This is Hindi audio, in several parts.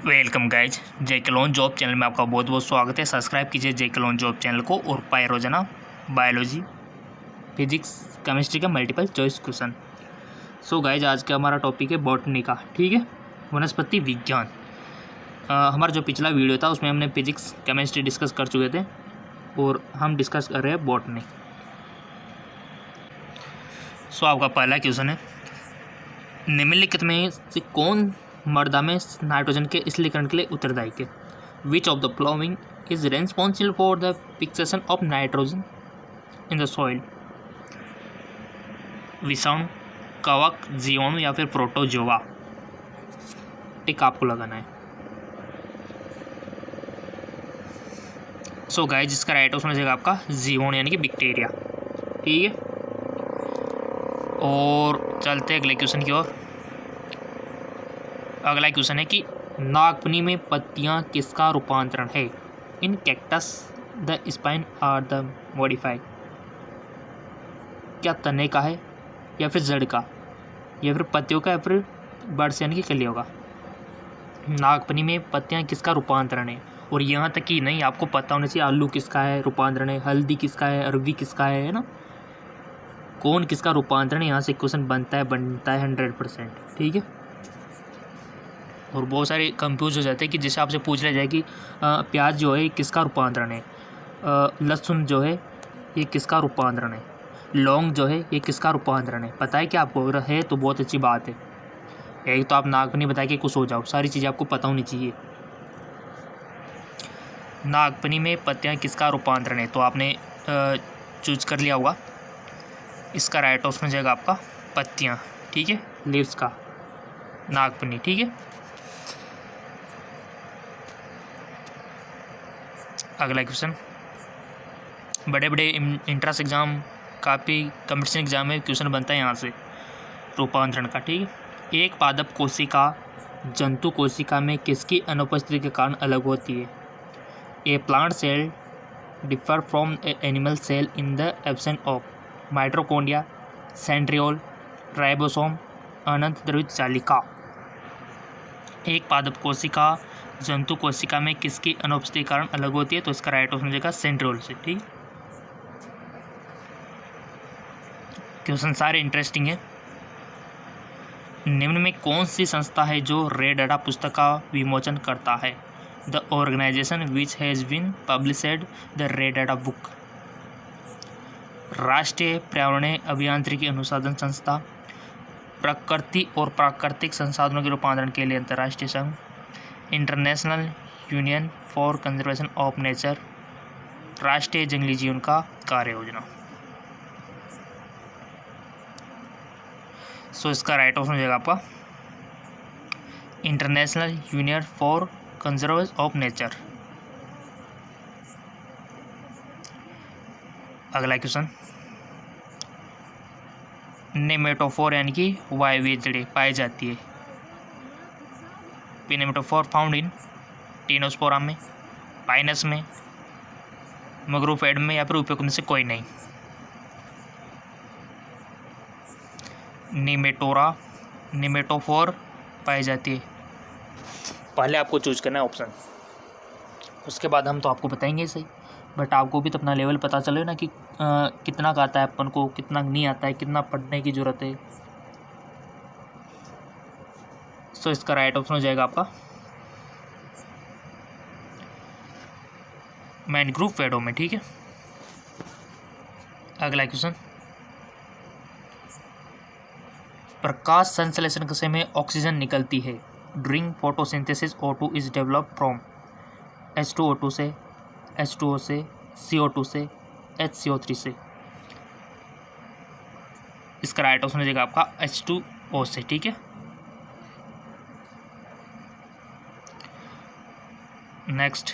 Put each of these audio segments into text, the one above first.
वेलकम गाइज, जे के लोन जॉब चैनल में आपका बहुत बहुत स्वागत है। सब्सक्राइब कीजिए जे के लोन जॉब चैनल को और पाए रोजाना बायोलॉजी, फिजिक्स, केमिस्ट्री का multiple choice question. So guys, आज का हमारा टॉपिक है बॉटनी का, ठीक है, वनस्पति विज्ञान। हमारा जो पिछला वीडियो था उसमें हमने फिजिक्स केमिस्ट्री डिस्कस कर चुके थे और हम डिस्कस कर रहे हैं बॉटनी। सो आपका पहला क्वेश्चन है, निम्नलिखित में से कौन मृदा में नाइट्रोजन के स्थलीकरण के लिए उत्तरदायी है? Which of the following is responsible for the fixation of nitrogen in the soil? विषाणु, कवक, जीवाणु या फिर प्रोटोजोआ? टिक आपको लगाना है। सो गाइस, जिसका राइट ऑप्शन हो जाएगा आपका जीवाणु यानी कि बैक्टीरिया, ठीक है। और चलते अगले क्वेश्चन की ओर। अगला क्वेश्चन है कि नागफनी में पत्तियां किसका रूपांतरण है? In cactus the spine are the modified? क्या तने का है या फिर जड़ का या फिर पत्तियों का या फिर बर्ड्स यानी कि कलियों का? नागफनी में पत्तियां किसका रूपांतरण है? और यहाँ तक ही नहीं, आपको पता होना चाहिए आलू किसका है रूपांतरण है, हल्दी किसका है, अरबी किसका है ना, कौन किसका रूपांतरण है। यहाँ से क्वेश्चन बनता है 100%, ठीक है। और बहुत सारे कंफ्यूज हो जाते हैं कि जैसे आपसे पूछ लिया जाए कि प्याज जो है किसका रूपांतरण है, लहसुन जो है ये किसका रूपांतरण है, लौंग जो है ये किसका रूपांतरण है। पता है कि आपको अगर है तो बहुत अच्छी बात है। एक तो आप नागफनी बता के खुश हो जाओ, सारी चीज़ें आपको पता होनी चाहिए। नागफनी में पत्तियां किसका रूपांतरण है, तो आपने चूज कर लिया होगा। इसका राइट ऑप्शन हो जाएगा आपका पत्तियां, ठीक है, लीव्स का, नागफनी, ठीक है। अगला क्वेश्चन, बड़े बड़े इंट्रेंस एग्ज़ाम, काफ़ी कंपटीशन एग्जाम में क्वेश्चन बनता है यहाँ से रूपांतरण का, ठीक है। एक पादप कोशिका जंतु कोशिका में किसकी अनुपस्थिति के कारण अलग होती है? A plant cell differ from animal cell in the absence of mitochondria, centriole, ribosome, अनंत द्रवित जालिका। एक पादप कोशिका जंतु कोशिका में किसकी अनुपस्थिति के कारण अलग होती है? तो इसका राइट ऑप्शन हो जाएगा सेंट्रियोल से, ठीक। क्वेश्चन सारे इंटरेस्टिंग है। निम्न में कौन सी संस्था है जो रेड डाटा पुस्तक का विमोचन करता है? The organization which has been published the red data book? राष्ट्रीय पर्यावरणीय अभियांत्रिकी अनुसंधान संस्था, प्रकृति और प्राकृतिक संसाधनों के रूपांतरण के लिए अंतर्राष्ट्रीय संघ, international union for conservation of nature, राष्ट्रीय जंगली जीवन का कार्य योजना। सो इसका राइट ऑप्शन हो जाएगा आपका international union for conservation of nature. अगला क्वेश्चन, नेमेटोफोर यानी कि वायवीय जड़ें पाई जाती है? नेमेटोफोर फाउंड इन टीनोस्पोरम में, पाइनस में, मगरूफेड में या फिर उपयुक्त में से कोई नहीं। नेमेटोफोर पाई जाती है, पहले आपको चूज करना है ऑप्शन, उसके बाद हम तो आपको बताएंगे सही, बट आपको भी तो अपना लेवल पता चले ना कि कितना का आता है अपन को, कितना नहीं आता है, कितना पढ़ने की ज़रूरत है। सो इसका राइट ऑप्शन हो जाएगा आपका मैनग्रोव पेड़ों में, ठीक है। अगला क्वेश्चन, प्रकाश संश्लेषण के समय ऑक्सीजन निकलती है। During photosynthesis O2 is develop from H2O2 से, H2O से, CO2 से, HCO3 से। इसका राइट ऑप्शन हो जाएगा आपका H2O से, ठीक है। नेक्स्ट,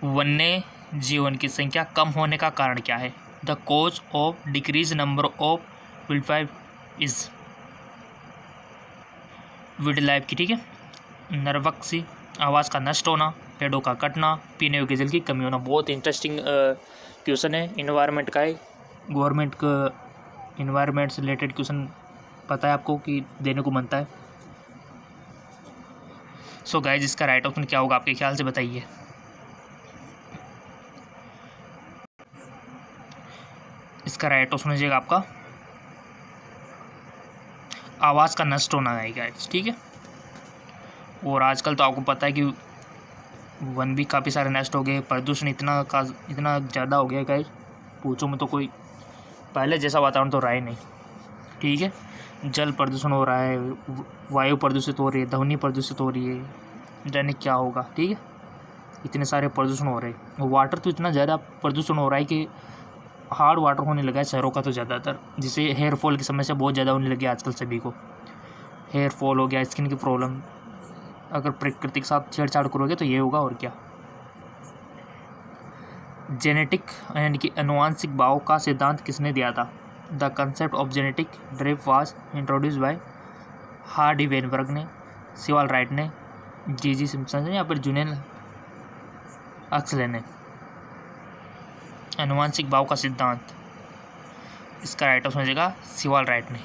वन्य जीवन की संख्या कम होने का कारण क्या है? The cause of decrease number of wild life is wild life की, ठीक है। नरवक्सी, आवास का नष्ट होना, पेड़ों का कटना, पीने योग्य जल की कमी होना। बहुत इंटरेस्टिंग क्वेश्चन है, इन्वायरमेंट का है, गवर्नमेंट का इन्वायरमेंट से रिलेटेड क्वेश्चन पता है आपको कि देने को बनता है। सो गाइस इसका राइट ऑप्शन क्या होगा आपके ख्याल से बताइए। इसका राइट ऑप्शन हो जाएगा आपका आवाज़ का नष्ट होना है गाइस, ठीक है। और आजकल तो आपको पता है कि वन भी काफ़ी सारे नष्ट हो गए, प्रदूषण इतना ज़्यादा हो गया गाइस, पूछो में तो कोई पहले जैसा वातावरण तो रहा ही नहीं, ठीक है। जल प्रदूषण हो रहा है, वायु प्रदूषित हो रही है, ध्वनि प्रदूषित हो रही है, जाने क्या होगा, ठीक है। इतने सारे प्रदूषण हो रहे हैं, वाटर तो इतना ज़्यादा प्रदूषण हो रहा है कि हार्ड वाटर होने लगा है शहरों का तो ज़्यादातर, जिससे हेयर फॉल की समस्या बहुत ज़्यादा होने लगी है आजकल सभी को। हेयर फॉल हो गया, स्किन की प्रॉब्लम, अगर प्रकृति के साथ छेड़छाड़ करोगे तो ये होगा और क्या। जेनेटिक यानी कि आनुवांशिक भाव का सिद्धांत किसने दिया था? The concept of genetic drift was introduce by Hardy Weinberg ने, सिवाल राइट ने, जी सिम्पसन ने या फिर जुनेल अक्सले ने। आनुवांशिक भाव का सिद्धांत, इसका राइट ऑप्शन हो जाएगा सिवाल राइट ने।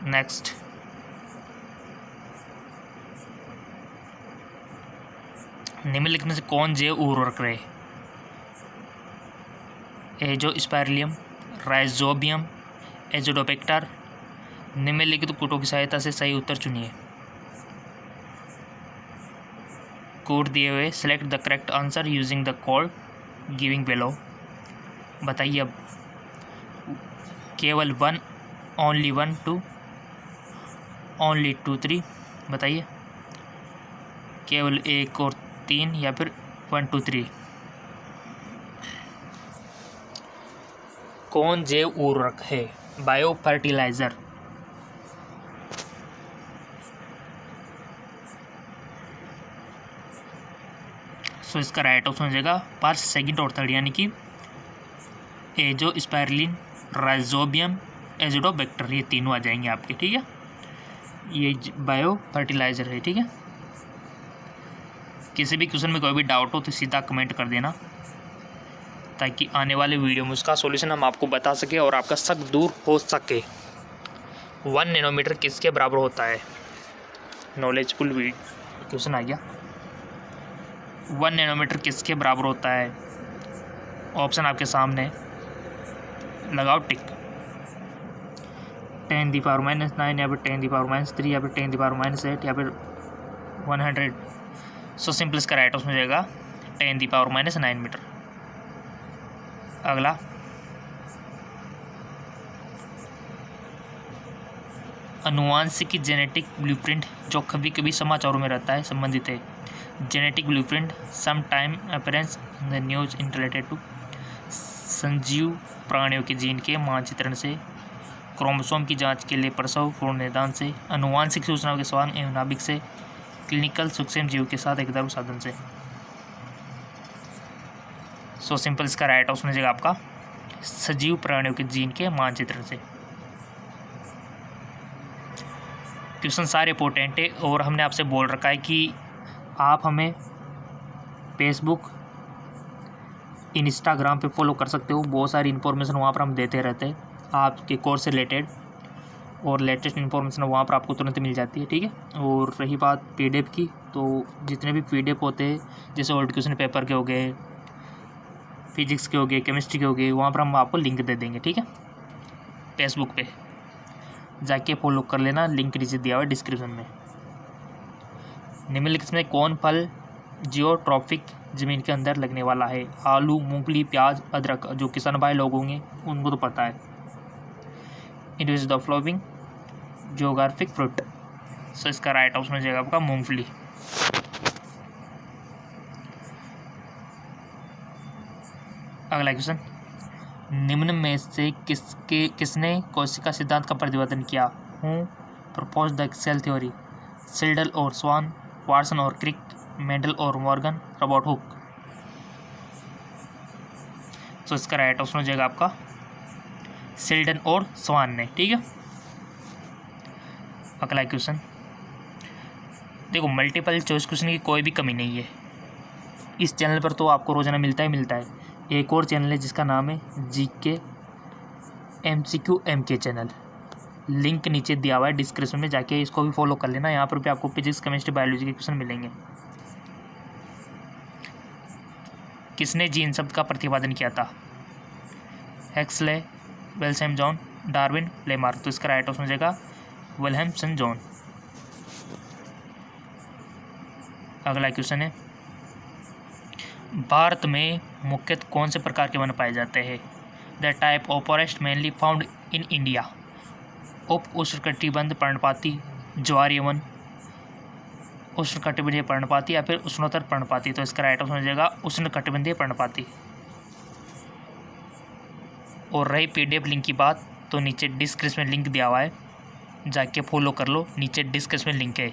नेक्स्ट, निम्नलिखित में से कौन जैव उर्वरक रहे? एजोस्पेरिलियम, राइजोबियम, एजोडोबैक्टर। निम्नलिखित कूटों की सहायता से सही उत्तर चुनिए। कोड दिए हुए, select the correct answer using the code giving below. बताइए अब, केवल 1, ओनली 1, 2, ओनली 2, 3, बताइए। केवल 1 और 3 या फिर 1, 2, 3। कौन जैव उर्वरक है? Bio fertiliser. सो इसका राइट ऑप्शन हो जाएगा फर्स्ट, सेकंड और थर्ड, यानी कि एजोस्पेरिलिन, राइजोबियम, एजोडोबैक्टर, ये तीनों आ जाएंगे आपके, ठीक है। ये बायो फर्टिलाइजर है, ठीक है। किसी भी क्वेश्चन में कोई भी डाउट हो तो सीधा कमेंट कर देना, ताकि आने वाले वीडियो में उसका सॉल्यूशन हम आपको बता सके और आपका शक दूर हो सके। 1 नैनोमीटर किसके बराबर होता है? नॉलेजफुल क्वेश्चन आ गया। 1 नैनोमीटर किसके बराबर होता है? ऑप्शन आपके सामने, लगाओ टिक। 10⁻⁻9 या फिर 10⁻³ या फिर 10⁻8 या फिर 100। सो सिंपल इसका राइट ऑप्शन हो जाएगा 10⁻⁹ मीटर। अगला, अनुवांशिकी जेनेटिक ब्लूप्रिंट जो कभी कभी समाचारों में रहता है संबंधित है। Genetic blueprint some time appearance in the news in related to संजीव प्राणियों के जीन के मानचित्रण से, क्रोमोसोम की जांच के लिए प्रसव पूर्ण निदान से, अनुवांशिक सूचनाओं के स्वांग एवं नाभिक से, क्लिनिकल सूक्ष्म जीव के साथ एक धर्म साधन से। सो सिंपल इसका राइट ऑप्शन हो जाएगा आपका सजीव प्राणियों के जीन के मानचित्रण से। क्वेश्चन सारे इंपॉर्टेंट है और हमने आपसे बोल रखा है कि आप हमें फेसबुक, इंस्टाग्राम पे फॉलो कर सकते हो, बहुत सारी इन्फॉर्मेशन वहाँ पर हम देते रहते हैं आपके कोर्स से रिलेटेड, और लेटेस्ट इन्फॉर्मेशन वहाँ पर आपको तुरंत मिल जाती है, ठीक है। और रही बात PDF की, तो जितने भी PDF होते हैं, जैसे ओल्ड क्वेश्चन पेपर के हो गए, फिजिक्स के हो गए, केमिस्ट्री के हो गए, वहाँ पर हम आपको लिंक दे देंगे, ठीक है। फेसबुक पे जाके फॉलो कर लेना, लिंक नीचे दिया हुआ है डिस्क्रिप्शन में। निम्नलिखित में कौन फल जियोट्रॉफिक ज़मीन के अंदर लगने वाला है? आलू, मूंगफली, प्याज, अदरक। जो किसान भाई लोग होंगे उनको तो पता है। It is the flowing geographic fruit. So इसका राइट ऑप्शन हो जाएगा आपका मूंगफली। अगला क्वेश्चन, निम्न में से किसने कोशिका सिद्धांत का प्रतिपादन किया? हूँ प्रपोज द सेल थ्योरी, सिल्डल और स्वान, वाटसन और क्रिक, मेंडल और मॉर्गन, रॉबर्ट हुक। तो इसका राइट ऑप्शन हो जाएगा आपका सिल्डन और स्वान ने, ठीक है। अगला क्वेश्चन, देखो मल्टीपल चॉइस क्वेश्चन की कोई भी कमी नहीं है इस चैनल पर, तो आपको रोजाना मिलता है। एक और चैनल है जिसका नाम है GK MCQ MK channel, link नीचे दिया हुआ है डिस्क्रिप्शन में, जाके इसको भी फॉलो कर लेना। यहाँ पर भी आपको फिजिक्स, केमिस्ट्री, बायोलॉजी के क्वेश्चन मिलेंगे। किसने जीन शब्द का प्रतिपादन किया था? हेक्सले, विल्हेम जॉन, डार्विन, लेमार्क। तो इसका राइट ऑप्शन हो जाएगा विल्हेम जॉन। अगला क्वेश्चन है, भारत में मुख्यतः कौन से प्रकार के वन पाए जाते हैं? The type of forest mainly found in India. उप उष्णकटिबंध पर्णपाती, ज्वारीय वन, उष्णकटिबंधीय पर्णपाती या फिर उष्णोत्तर पर्णपाती। तो इसका राइट ऑप्शन हो जाएगा उष्णकटिबंधीय पर्णपाती। और रही PDF लिंक की बात, तो नीचे डिस्क्रिप्शन में लिंक दिया हुआ है, जाके फॉलो कर लो, नीचे डिस्क्रिप्शन में लिंक है।